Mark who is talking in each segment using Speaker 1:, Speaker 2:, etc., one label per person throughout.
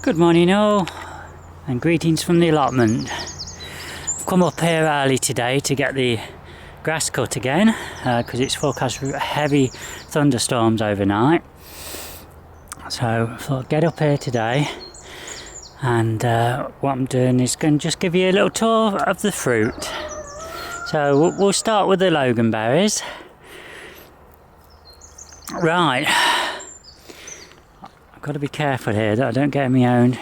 Speaker 1: Good morning all, and greetings from the allotment. I've come up here early today to get the grass cut again because it's forecast heavy thunderstorms overnight. So I thought I'd get up here today, and what I'm doing is going to just give you a little tour of the fruit. So we'll start with the Loganberries. Right, I've got to be careful here that I don't get my own.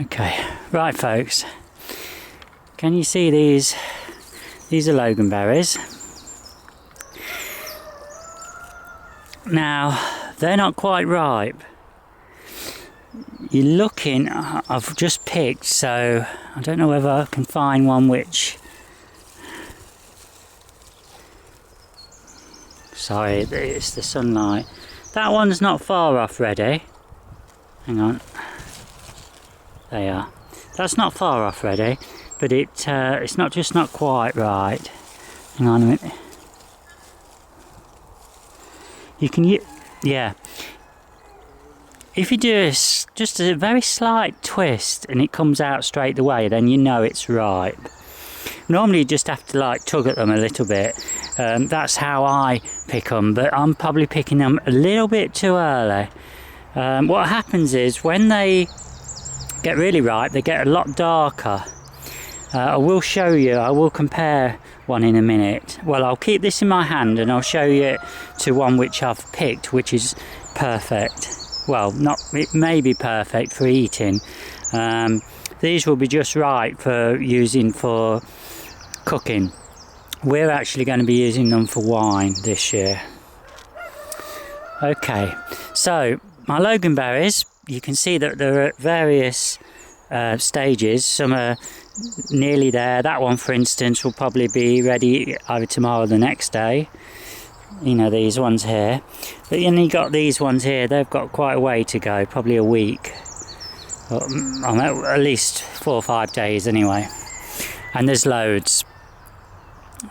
Speaker 1: Okay, right folks, can you see these? These are Loganberries. Now, they're not quite ripe. You're looking, I've just picked, so I don't know whether I can find one which... Sorry, it's the sunlight. That one's not far off ready. Hang on. There you are. That's not far off ready, but it's not quite right. Hang on a minute. You can, yeah. If you do just a very slight twist and it comes out straight away, then you know it's ripe. Normally you just have to like tug at them a little bit. That's how I pick them, but I'm probably picking them a little bit too early. What happens is when they get really ripe, they get a lot darker. I will show you, I will compare one in a minute. Well, I'll keep this in my hand and I'll show you to one which I've picked, which is perfect. Well, it may be perfect for eating. These will be just right for using for cooking. We're actually going to be using them for wine this year. Okay, so my Loganberries, you can see that they're at various stages. Some are nearly there. That one, for instance, will probably be ready either tomorrow or the next day. You know, these ones here. But then you got these ones here, they've got quite a way to go, probably a week. At least 4 or 5 days anyway. And there's loads.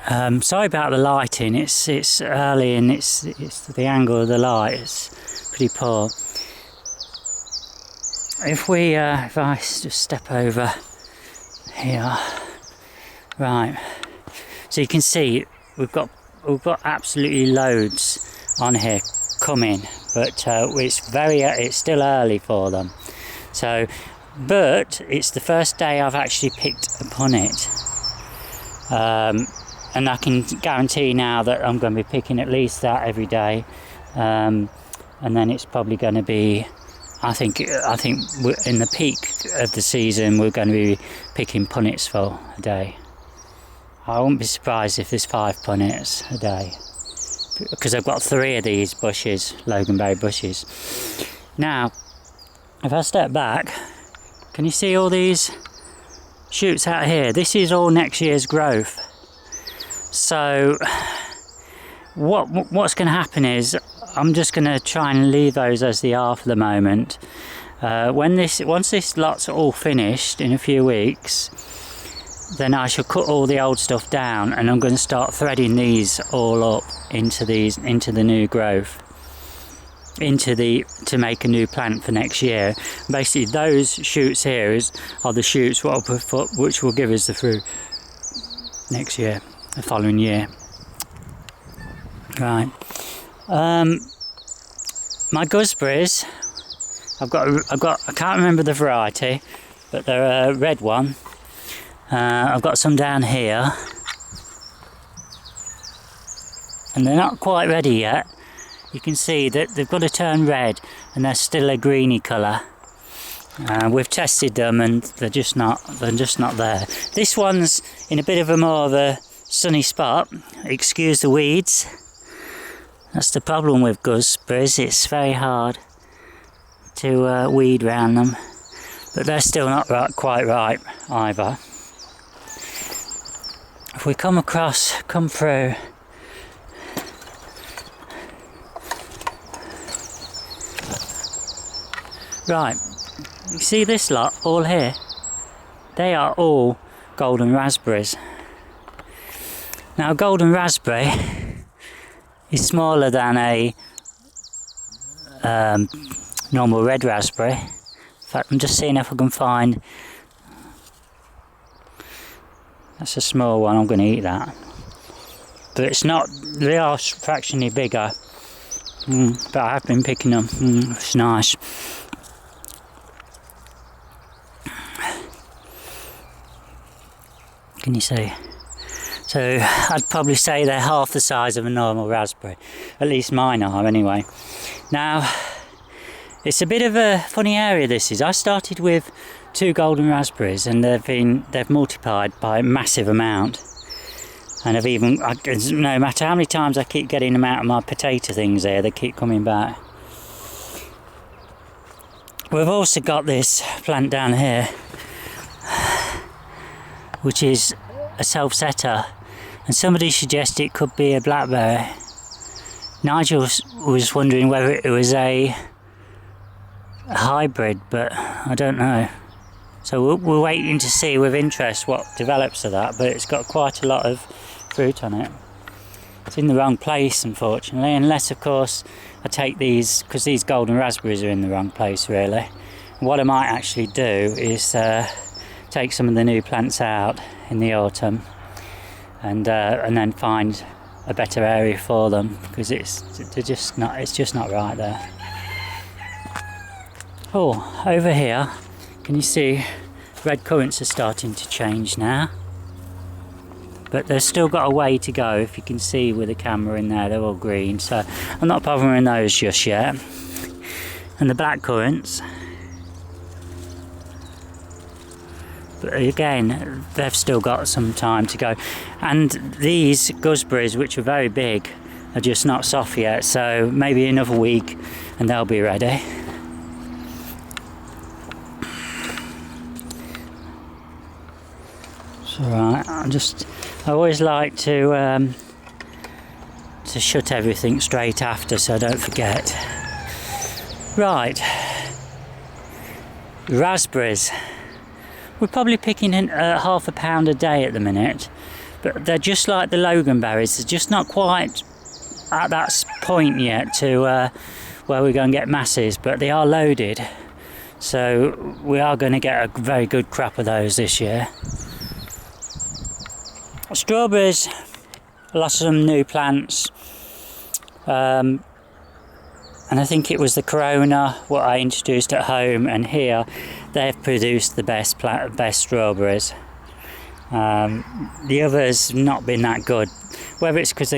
Speaker 1: Sorry about the lighting, it's early and it's the angle of the light is pretty poor. If I just step over here, right, so you can see we've got absolutely loads on here coming, but it's still early for them. So, but it's the first day I've actually picked upon it, and I can guarantee now that I'm going to be picking at least that every day, and then it's probably going to be. I think in the peak of the season we're going to be picking punnets for a day. I wouldn't be surprised if there's 5 punnets a day, because I've got 3 of these bushes, Loganberry bushes. Now, if I step back, can you see all these shoots out here? This is all next year's growth. So what's going to happen is I'm just going to try and leave those as they are for the moment. Once this lot's all finished in a few weeks, then I shall cut all the old stuff down, and I'm going to start threading these all up into the new growth, to make a new plant for next year. Basically, those shoots here are the shoots which will give us the fruit next year, the following year. Right. My gooseberries, I can't remember the variety, but they're a red one. I've got some down here, and they're not quite ready yet. You can see that they've got to turn red, and they're still a greeny colour. We've tested them, and they're just not there. This one's in a bit of more of a sunny spot. Excuse the weeds. That's the problem with gooseberries, it's very hard to weed around them, but they're still not quite ripe either. If we come through, right, you see this lot all here? They are all golden raspberries. Now, a golden raspberry is smaller than a normal red raspberry, fact, I'm just seeing if I can find... That's a small one, I'm going to eat that. But it's not... They are fractionally bigger. But I have been picking them. It's nice. Can you see? So I'd probably say they're half the size of a normal raspberry. At least mine are anyway. Now, it's a bit of a funny area this is. I started with 2 golden raspberries and they've multiplied by a massive amount. And no matter how many times I keep getting them out of my potato things there, they keep coming back. We've also got this plant down here, which is a self-setter, and somebody suggested it could be a blackberry. Nigel was wondering whether it was a hybrid, but I don't know. So we're waiting to see with interest what develops of that, but it's got quite a lot of fruit on it. It's in the wrong place, unfortunately, unless of course I take these, because these golden raspberries are in the wrong place really. And what I might actually do is take some of the new plants out in the autumn and then find a better area for them, because it's just not right there. Oh, over here, can you see red currants are starting to change now? But they've still got a way to go, if you can see with the camera in there, they're all green, so I'm not bothering those just yet. And the black currants, but again, they've still got some time to go. And these gooseberries, which are very big, are just not soft yet, so maybe another week and they'll be ready. It's alright, I always like to shut everything straight after so I don't forget. Right, raspberries. We're probably picking in half a pound a day at the minute, but they're just like the Loganberries. They're just not quite at that point yet to where we're going to get masses, but they are loaded, so we are going to get a very good crop of those this year. Strawberries, lots of some new plants, and I think it was the Corona what I introduced at home, and here they've produced the best strawberries. The others not been that good, whether it's because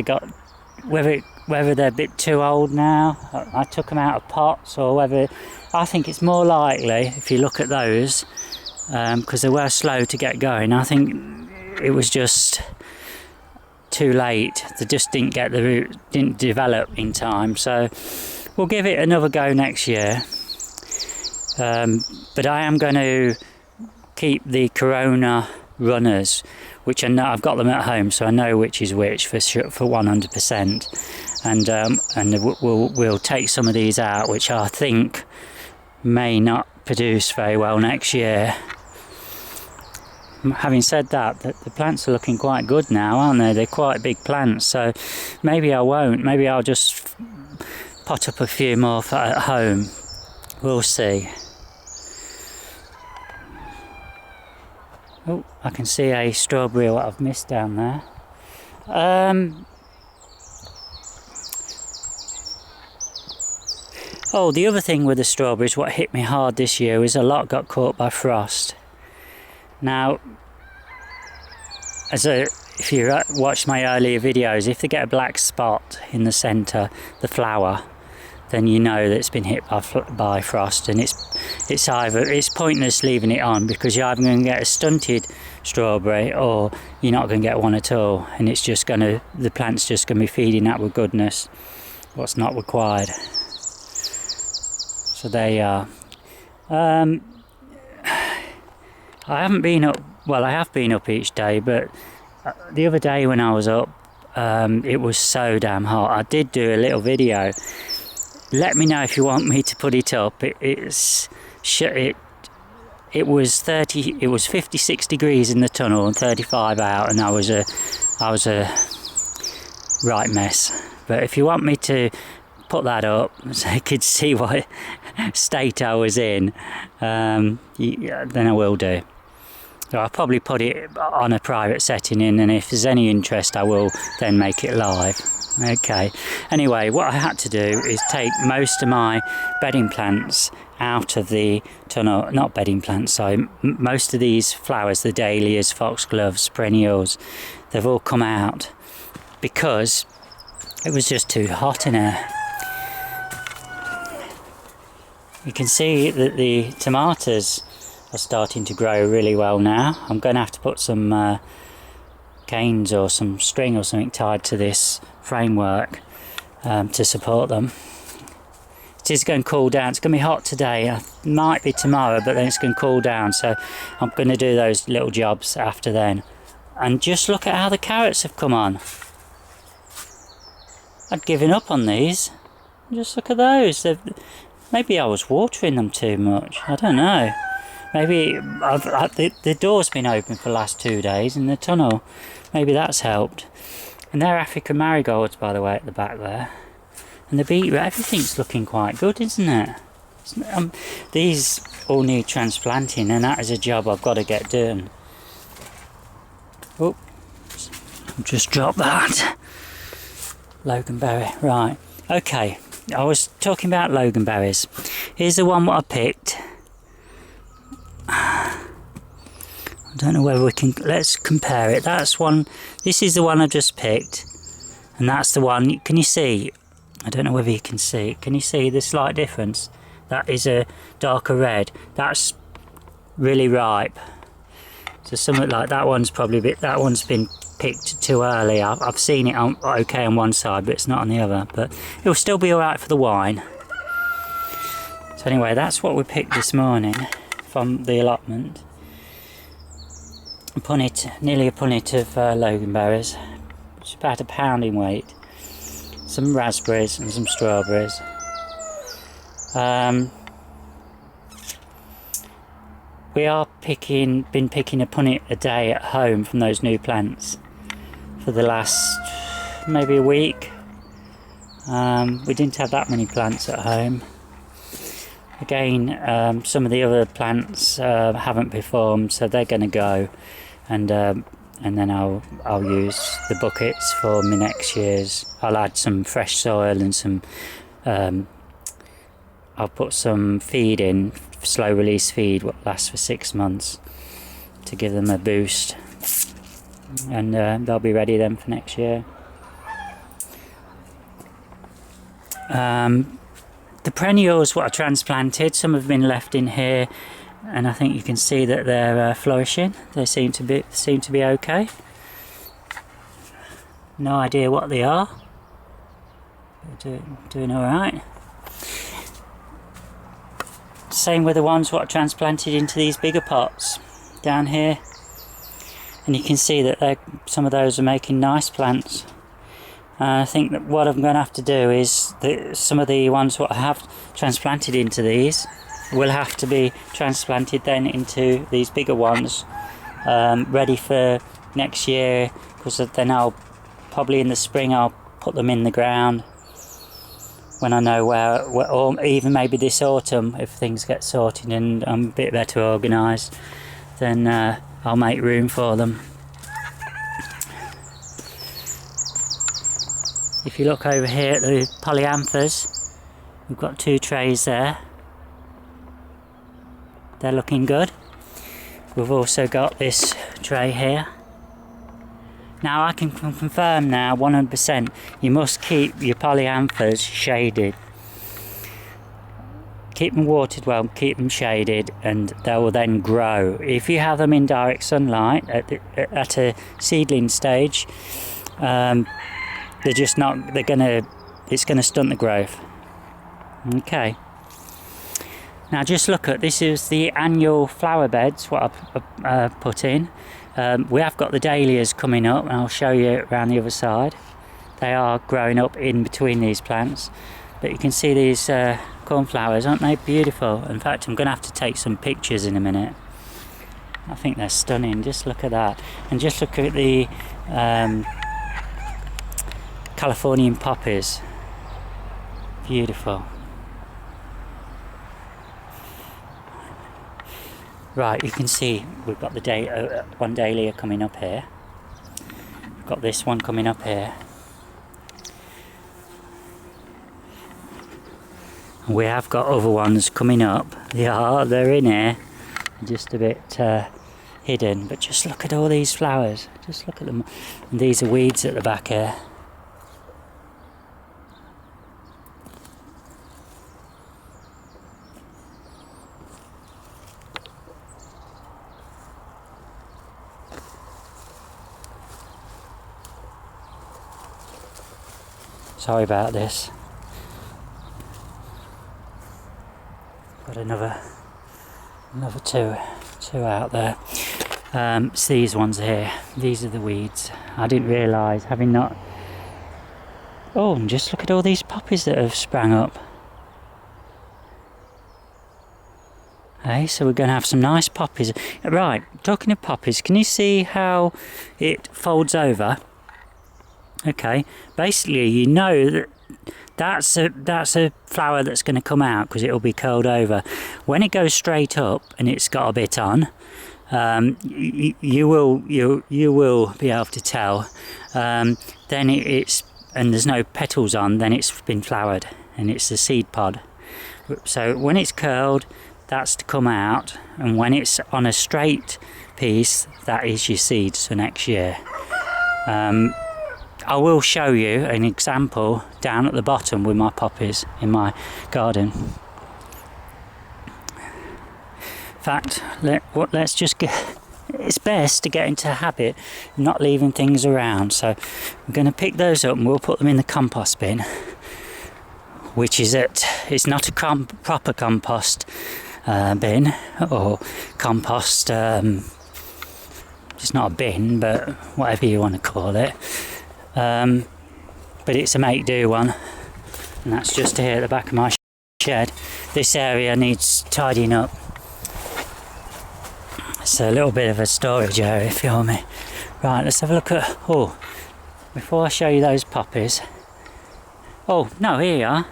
Speaker 1: whether they're a bit too old now, I took them out of pots, or whether, I think it's more likely, if you look at those, because they were slow to get going, I think it was just too late. They just didn't get the root, didn't develop in time, so we'll give it another go next year. But I am going to keep the Corona runners, which I know I've got them at home, so I know which is which for 100%. And we'll take some of these out, which I think may not produce very well next year. Having said that, the plants are looking quite good now, aren't they? They're quite big plants, so maybe I won't. Maybe I'll just pot up a few more at home. We'll see. Oh, I can see a strawberry what I've missed down there. Oh, the other thing with the strawberries, what hit me hard this year, is a lot got caught by frost. Now, if you watch my earlier videos, if they get a black spot in the centre, the flower, then you know that it's been hit by frost, and it's pointless leaving it on, because you're either going to get a stunted strawberry or you're not going to get one at all, and the plant's just going to be feeding that with goodness, what's not required. So there you are. I haven't been up, well, I have been up each day, but the other day when I was up, it was so damn hot. I did do a little video. Let me know if you want me to put it up. It was 56 degrees in the tunnel and 35 out, and I was a right mess. But if you want me to put that up so you could see state I was in, then I will do. So I'll probably put it on a private setting and if there's any interest I will then make it live. Okay, anyway, what I had to do is take most of my bedding plants out of the tunnel, not bedding plants, sorry, most of these flowers, the dahlias, foxgloves, perennials, they've all come out because it was just too hot in here. You can see that the tomatoes are starting to grow really well now. I'm going to have to put some canes or some string or something tied to this framework to support them. It is going to cool down. It's going to be hot today. It might be tomorrow, but then it's going to cool down. So I'm going to do those little jobs after then. And just look at how the carrots have come on. I'd given up on these. Just look at those. Maybe I was watering them too much. I don't know. Maybe the door's been open for the last 2 days in the tunnel. Maybe that's helped. And they're African marigolds, by the way, at the back there. And the beetroot, everything's looking quite good, isn't it? These all need transplanting, and that is a job I've got to get done. Oh, just dropped that. Loganberry, right. Okay, I was talking about Loganberries. Here's the one what I picked. I don't know whether we can, let's compare it. That's one, this is the one I just picked. And that's the one, can you see? I don't know whether you can see. Can you see the slight difference? That is a darker red. That's really ripe. So something like that one's probably a bit, that one's been picked too early. I've seen it okay on one side, but it's not on the other. But it'll still be alright for the wine. So anyway, that's what we picked this morning from the allotment. A punnet, nearly a punnet of Loganberries. It's about £1 pound in weight. Some raspberries and some strawberries. We are been picking a punnet a day at home from those new plants for the last maybe a week. We didn't have that many plants at home. Again, some of the other plants haven't performed, so they're going to go, and then I'll use the buckets for my next year's. I'll add some fresh soil and some. I'll put some feed in, slow release feed, what lasts for 6 months, to give them a boost, and they'll be ready then for next year. The perennials what I transplanted, some have been left in here, and I think you can see that they're flourishing. They seem to be okay. No idea what they are. They're doing all right. Same with the ones what I transplanted into these bigger pots down here, and you can see that some of those are making nice plants. I think that what I'm going to have to do is some of the ones what I have transplanted into these will have to be transplanted then into these bigger ones, ready for next year, because then I'll probably in the spring I'll put them in the ground when I know where, or even maybe this autumn if things get sorted and I'm a bit better organised, then I'll make room for them. If you look over here at the polyanthers, we've got 2 trays there. They're looking good. We've also got this tray here. Now I can confirm now 100% you must keep your polyanthers shaded. Keep them watered well, keep them shaded, and they will then grow. If you have them in direct sunlight at a seedling stage, they're just not, it's gonna stunt the growth. Okay. Now just look at, this is the annual flower beds what I put in. We have got the dahlias coming up, and I'll show you around the other side. They are growing up in between these plants, but you can see these cornflowers, aren't they beautiful? In fact, I'm going to have to take some pictures in a minute. I think they're stunning. Just look at that, and just look at the Californian poppies. Beautiful. Right, you can see we've got the one dahlia coming up here. We've got this one coming up here. And we have got other ones coming up. They're in here, just a bit hidden. But just look at all these flowers. Just look at them. And these are weeds at the back here. Sorry about this. Got another two out there. It's these ones here. These are the weeds. I didn't realise, having not. Oh, and just look at all these poppies that have sprang up. Hey, so we're going to have some nice poppies. Right, talking of poppies, can you see how it folds over? Okay, basically you know that that's a flower that's going to come out because it'll be curled over. When it goes straight up and it's got a bit on, you will be able to tell. Then it's and there's no petals on, then it's been flowered and it's a seed pod. So when it's curled, that's to come out, and when it's on a straight piece, that is your seeds for next year. I will show you an example down at the bottom with my poppies in my garden. In fact, let's just get. It's best to get into a habit of not leaving things around. So I'm going to pick those up and we'll put them in the compost bin, which is it's not a proper compost bin or compost. It's not a bin, but whatever you want to call it. But it's a make-do one, and that's just here at the back of my shed. This area needs tidying up. It's a little bit of a storage area, if you know me. Right, let's have a look at. Oh, before I show you those poppies. Oh no, here you are.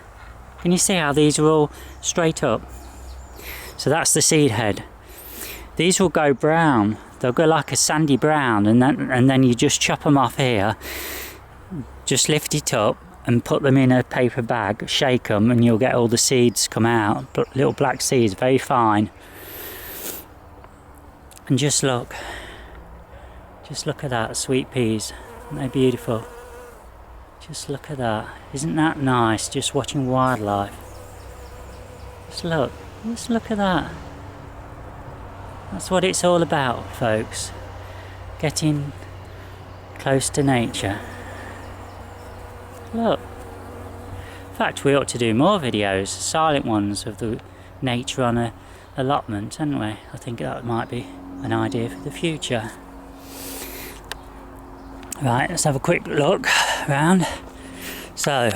Speaker 1: Can you see how these are all straight up? So that's the seed head. These will go brown. They'll go like a sandy brown, and then you just chop them off here. Just lift it up and put them in a paper bag, shake them, and you'll get all the seeds come out. Little black seeds, very fine. And just look at that, sweet peas. Aren't they beautiful? Just look at that. Isn't that nice, just watching wildlife? Just look at that. That's what it's all about, folks. Getting close to nature. Look. In fact, we ought to do more videos, silent ones of the nature on a allotment, hadn't we? I think that might be an idea for the future. Right, let's have a quick look around. So,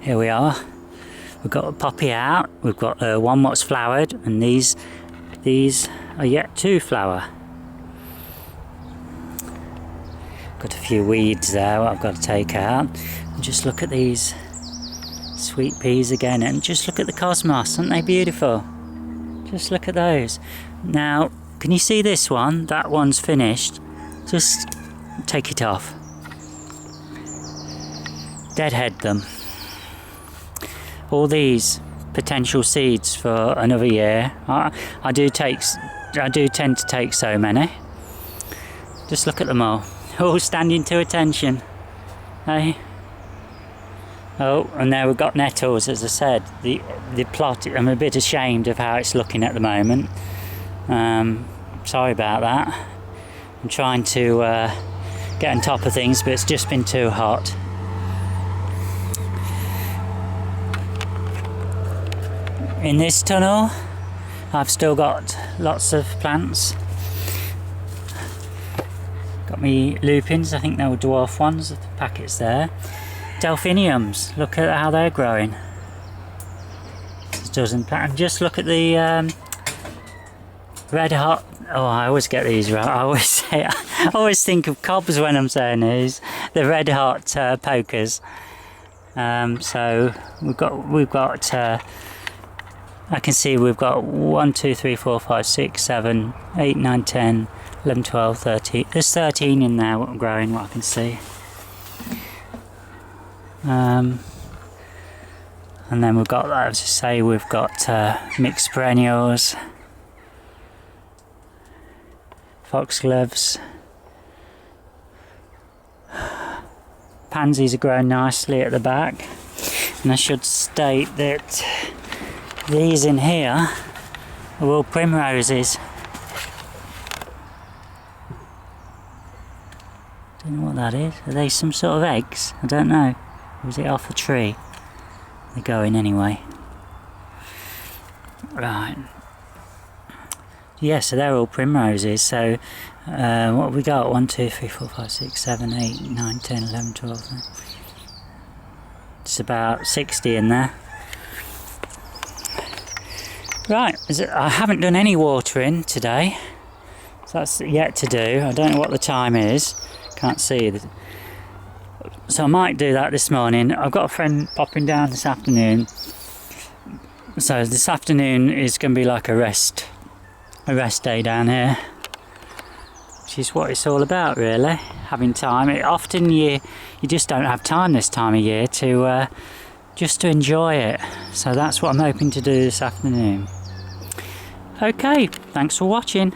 Speaker 1: here we are. We've got a poppy out, we've got one what's flowered, and these are yet to flower. Got a few weeds there what I've got to take out. And just look at these sweet peas again, and just look at the cosmos, aren't they beautiful? Just look at those. Now, can you see this one? That one's finished. Just take it off. Deadhead them. All these potential seeds for another year. I do tend to take so many. Just look at them all standing to attention. Hey. Oh, and there we've got nettles. As I said, the plot. I'm a bit ashamed of how it's looking at the moment. Sorry about that. I'm trying to get on top of things, but it's just been too hot. In this tunnel, I've still got lots of plants. Got me lupins, I think they were dwarf ones, the packets there. Delphiniums, look at how they're growing. There's a dozen plants. Just look at the red hot. Oh, I always get these right. I always think of cobs when I'm saying these. The red hot pokers. So we've got I can see we've got 1, 2, 3, 4, 5, 6, 7, 8, 9, 10, 11, 12, 13. There's 13 in there growing, what I can see. And then we've got, as I say, we've got mixed perennials, foxgloves. Pansies are growing nicely at the back. And I should state that these in here are all primroses. Don't know what that is. Are they some sort of eggs? I don't know. Or is it off a tree? They're going anyway. Right. Yeah, so they're all primroses. So what have we got? 1, 2, 3, 4, 5, 6, 7, 8, 9, 10, 11, 12. It's about 60 in there. Right, I haven't done any watering today. So that's yet to do. I don't know what the time is. Can't see it. So I might do that this morning. I've got a friend popping down this afternoon. So this afternoon is going to be like a rest day down here. Which is what it's all about, really. Having time. Often you just don't have time this time of year to just to enjoy it. So that's what I'm hoping to do this afternoon. Okay, thanks for watching.